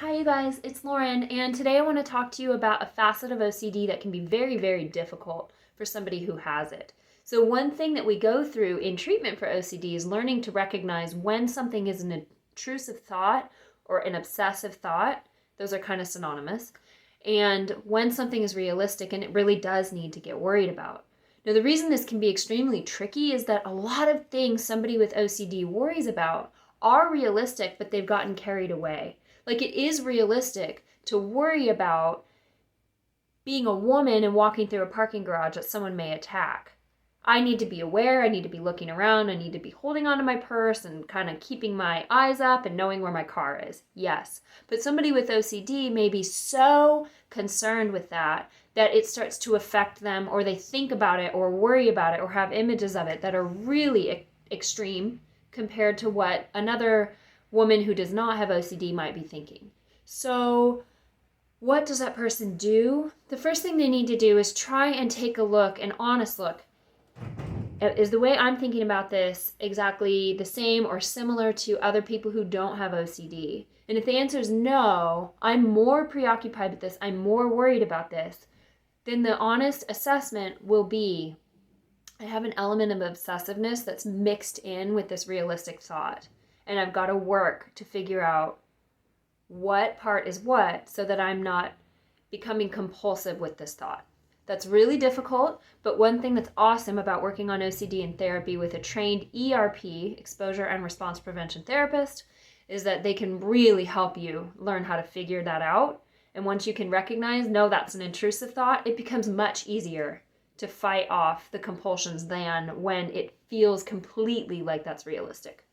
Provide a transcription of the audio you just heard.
Hi, you guys, it's Lauren, and today I want to talk to you about a facet of OCD that can be very, very difficult for somebody who has it. So, one thing that we go through in treatment for OCD is learning to recognize when something is an intrusive thought or an obsessive thought. Those are kind of synonymous. And when something is realistic and it really does need to get worried about. Now, the reason this can be extremely tricky is that a lot of things somebody with OCD worries about are realistic, but they've gotten carried away. Like, it is realistic to worry about being a woman and walking through a parking garage that someone may attack. I need to be aware, I need to be looking around, I need to be holding onto my purse and kind of keeping my eyes up and knowing where my car is. Yes. But somebody with OCD may be so concerned with that it starts to affect them, or they think about it or worry about it or have images of it that are really extreme compared to what another woman who does not have OCD might be thinking. So what does that person do? The first thing they need to do is try and take a look, an honest look. Is the way I'm thinking about this exactly the same or similar to other people who don't have OCD? And if the answer is no, I'm more preoccupied with this, I'm more worried about this, then the honest assessment will be, I have an element of obsessiveness that's mixed in with this realistic thought. And I've got to work to figure out what part is what so that I'm not becoming compulsive with this thought. That's really difficult, but one thing that's awesome about working on OCD in therapy with a trained ERP, exposure and response prevention therapist, is that they can really help you learn how to figure that out. And once you can recognize, no, that's an intrusive thought, it becomes much easier to fight off the compulsions than when it feels completely like that's realistic.